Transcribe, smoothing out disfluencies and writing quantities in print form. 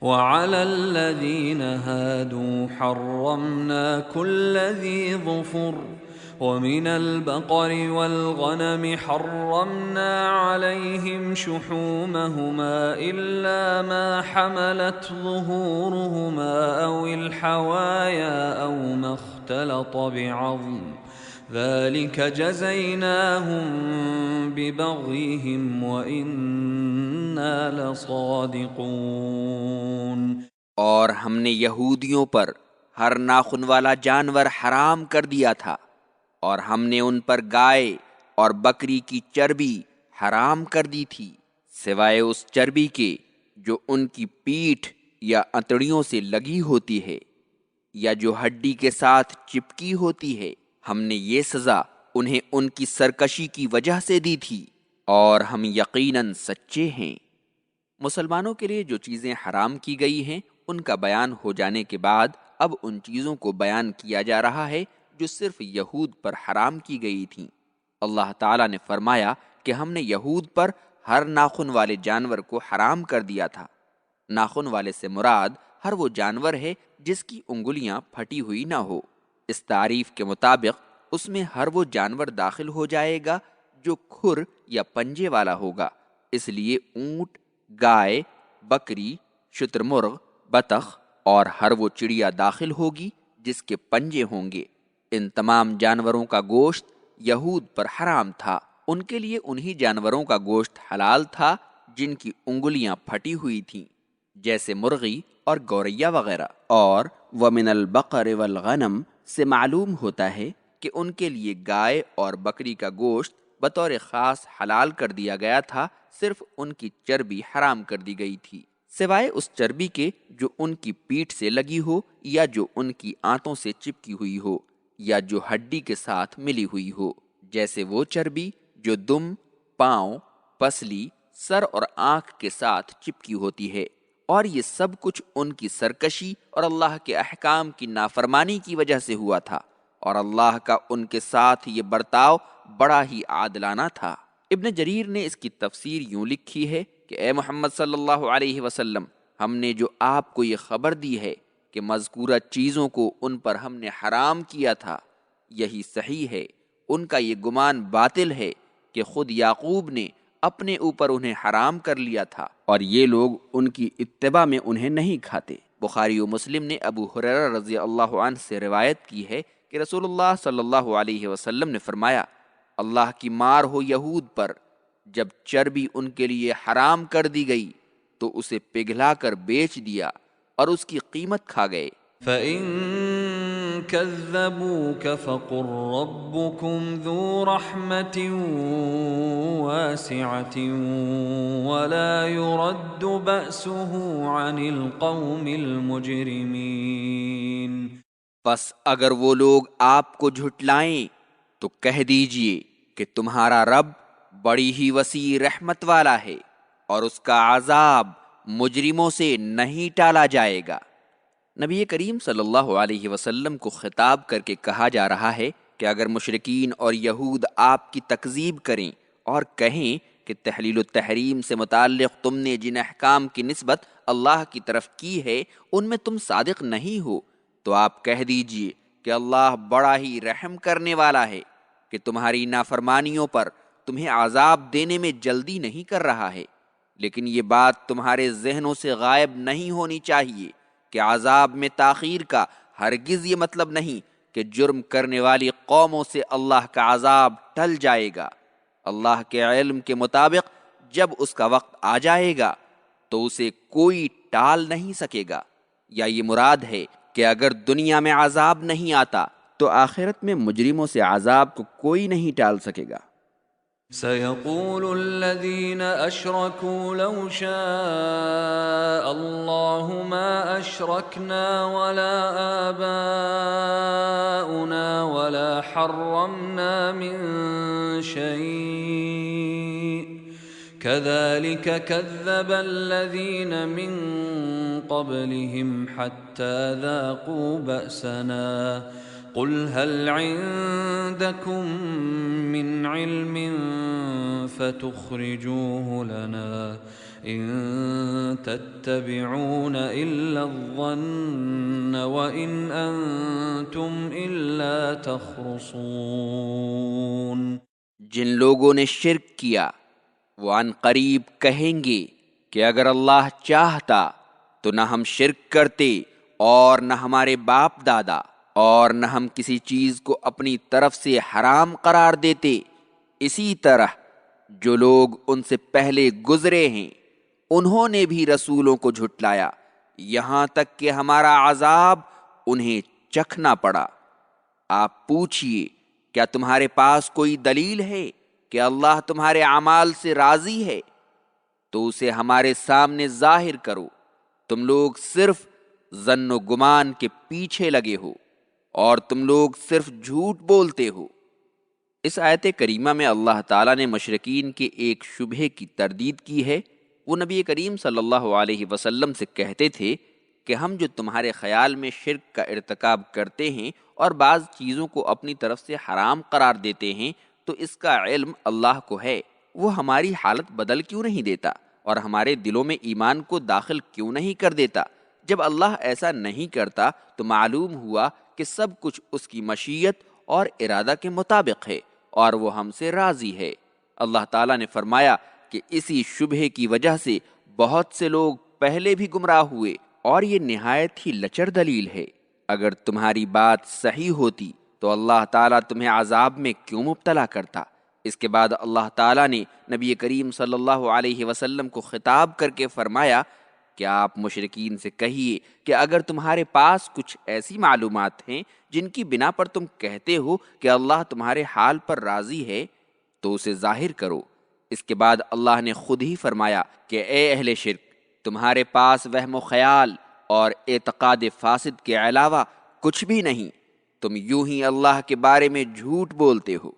وعلى الذين هادوا حرمنا كل ذي ظفر ومن البقر والغنم حرمنا عليهم شحومهما إلا ما حملت ظهورهما أو الحوايا أو ما اختلط بعظم ذلك جزيناهم ببغيهم وإنا لصادقون۔ اور ہم نے یہودیوں پر ہر ناخن والا جانور حرام کر دیا تھا، اور ہم نے ان پر گائے اور بکری کی چربی حرام کر دی تھی، سوائے اس چربی کے جو ان کی پیٹھ یا انتڑیوں سے لگی ہوتی ہے یا جو ہڈی کے ساتھ چپکی ہوتی ہے۔ ہم نے یہ سزا انہیں ان کی سرکشی کی وجہ سے دی تھی، اور ہم یقیناً سچے ہیں۔ مسلمانوں کے لیے جو چیزیں حرام کی گئی ہیں ان کا بیان ہو جانے کے بعد اب ان چیزوں کو بیان کیا جا رہا ہے جو صرف یہود پر حرام کی گئی تھیں۔ اللہ تعالیٰ نے فرمایا کہ ہم نے یہود پر ہر ناخن والے جانور کو حرام کر دیا تھا۔ ناخن والے سے مراد ہر وہ جانور ہے جس کی انگلیاں پھٹی ہوئی نہ ہو۔ اس تعریف کے مطابق اس میں ہر وہ جانور داخل ہو جائے گا جو کھر یا پنجے والا ہوگا، اس لیے اونٹ، گائے، بکری، شتر مرغ، بطخ اور ہر وہ چڑیا داخل ہوگی جس کے پنجے ہوں گے۔ ان تمام جانوروں کا گوشت یہود پر حرام تھا۔ ان کے لیے انہی جانوروں کا گوشت حلال تھا جن کی انگلیاں پھٹی ہوئی تھیں، جیسے مرغی اور گوریا وغیرہ۔ اور وَمِنَ الْبَقَرِ وَالْغَنَمِ سے معلوم ہوتا ہے کہ ان کے لیے گائے اور بکری کا گوشت بطور خاص حلال کر دیا گیا تھا، صرف ان کی چربی حرام کر دی گئی تھی، سوائے اس چربی کے جو ان کی پیٹھ سے لگی ہو یا جو ان کی آنتوں سے چپکی ہوئی ہو یا جو ہڈی کے ساتھ ملی ہوئی ہو، جیسے وہ چربی جو دم، پاؤں، پسلی، سر اور آنکھ کے ساتھ چپکی ہوتی ہے۔ اور یہ سب کچھ ان کی سرکشی اور اللہ کے احکام کی نافرمانی کی وجہ سے ہوا تھا، اور اللہ کا ان کے ساتھ یہ برتاؤ بڑا ہی عادلانہ تھا۔ ابن جریر نے اس کی تفسیر یوں لکھی ہے کہ اے محمد صلی اللہ علیہ وسلم، ہم نے جو آپ کو یہ خبر دی ہے کہ مذکورہ چیزوں کو ان پر ہم نے حرام کیا تھا، یہی صحیح ہے۔ ان کا یہ گمان باطل ہے کہ خود یعقوب نے اپنے اوپر انہیں حرام کر لیا تھا، اور یہ لوگ ان کی اتباع میں انہیں نہیں کھاتے۔ بخاری و مسلم نے ابو ہریرہ رضی اللہ عنہ سے روایت کی ہے کہ رسول اللہ صلی اللہ علیہ وسلم نے فرمایا، اللہ کی مار ہو یہود پر، جب چربی ان کے لیے حرام کر دی گئی تو اسے پگھلا کر بیچ دیا اور اس کی قیمت کھا گئے۔ فَإِن كَذَّبُوكَ فَقُل رَّبُّكُمْ ذُو رَحْمَةٍ وَاسِعَةٍ وَلَا يُرَدُّ بَأْسُهُ عَنِ الْقَوْمِ الْمُجْرِمِينَ۔ بس اگر وہ لوگ آپ کو جھٹلائیں تو کہہ دیجئے کہ تمہارا رب بڑی ہی وسیع رحمت والا ہے، اور اس کا عذاب مجرموں سے نہیں ٹالا جائے گا۔ نبی کریم صلی اللہ علیہ وسلم کو خطاب کر کے کہا جا رہا ہے کہ اگر مشرکین اور یہود آپ کی تکذیب کریں اور کہیں کہ تحلیل و تحریم سے متعلق تم نے جن احکام کی نسبت اللہ کی طرف کی ہے ان میں تم صادق نہیں ہو، تو آپ کہہ دیجئے کہ اللہ بڑا ہی رحم کرنے والا ہے کہ تمہاری نافرمانیوں پر تمہیں عذاب دینے میں جلدی نہیں کر رہا ہے، لیکن یہ بات تمہارے ذہنوں سے غائب نہیں ہونی چاہیے کہ عذاب میں تاخیر کا ہرگز یہ مطلب نہیں کہ جرم کرنے والی قوموں سے اللہ کا عذاب ٹل جائے گا۔ اللہ کے علم کے مطابق جب اس کا وقت آ جائے گا تو اسے کوئی ٹال نہیں سکے گا، یا یہ مراد ہے کہ اگر دنیا میں عذاب نہیں آتا تو آخرت میں مجرموں سے عذاب کو کوئی نہیں ٹال سکے گا۔ سيقول الذين أشركوا لو شاء الله ما أشركنا ولا آباؤنا ولا حرمنا من شيء كذلك كذب الذين من قبلهم حتى ذاقوا بأسنا قل هل عندكم من علم فتخرجوه لنا إن تتبعون إلا الظن وإن أنتم إلا تخرصون۔ جن لوگوں نے شرک کیا وہ عن قریب کہیں گے کہ اگر اللہ چاہتا تو نہ ہم شرک کرتے اور نہ ہمارے باپ دادا اور نہ ہم کسی چیز کو اپنی طرف سے حرام قرار دیتے۔ اسی طرح جو لوگ ان سے پہلے گزرے ہیں انہوں نے بھی رسولوں کو جھٹلایا، یہاں تک کہ ہمارا عذاب انہیں چکھنا پڑا۔ آپ پوچھئے کیا تمہارے پاس کوئی دلیل ہے کہ اللہ تمہارے اعمال سے راضی ہے؟ تو اسے ہمارے سامنے ظاہر کرو۔ تم لوگ صرف ظن و گمان کے پیچھے لگے ہو اور تم لوگ صرف جھوٹ بولتے ہو۔ اس آیت کریمہ میں اللہ تعالیٰ نے مشرکین کے ایک شبہے کی تردید کی ہے۔ وہ نبی کریم صلی اللہ علیہ وسلم سے کہتے تھے کہ ہم جو تمہارے خیال میں شرک کا ارتکاب کرتے ہیں اور بعض چیزوں کو اپنی طرف سے حرام قرار دیتے ہیں تو اس کا علم اللہ کو ہے، وہ ہماری حالت بدل کیوں نہیں دیتا اور ہمارے دلوں میں ایمان کو داخل کیوں نہیں کر دیتا؟ جب اللہ ایسا نہیں کرتا تو معلوم ہوا کہ سب کچھ اس کی مشیت اور ارادہ کے مطابق ہے اور وہ ہم سے راضی ہے۔ اللہ تعالیٰ نے فرمایا کہ اسی شبہے کی وجہ سے بہت سے لوگ پہلے بھی گمراہ ہوئے اور یہ نہایت ہی لچر دلیل ہے۔ اگر تمہاری بات صحیح ہوتی تو اللہ تعالیٰ تمہیں عذاب میں کیوں مبتلا کرتا؟ اس کے بعد اللہ تعالیٰ نے نبی کریم صلی اللہ علیہ وسلم کو خطاب کر کے فرمایا کہ آپ مشرکین سے کہیے کہ اگر تمہارے پاس کچھ ایسی معلومات ہیں جن کی بنا پر تم کہتے ہو کہ اللہ تمہارے حال پر راضی ہے تو اسے ظاہر کرو۔ اس کے بعد اللہ نے خود ہی فرمایا کہ اے اہل شرک، تمہارے پاس وہم و خیال اور اعتقاد فاسد کے علاوہ کچھ بھی نہیں، تم یوں ہی اللہ کے بارے میں جھوٹ بولتے ہو۔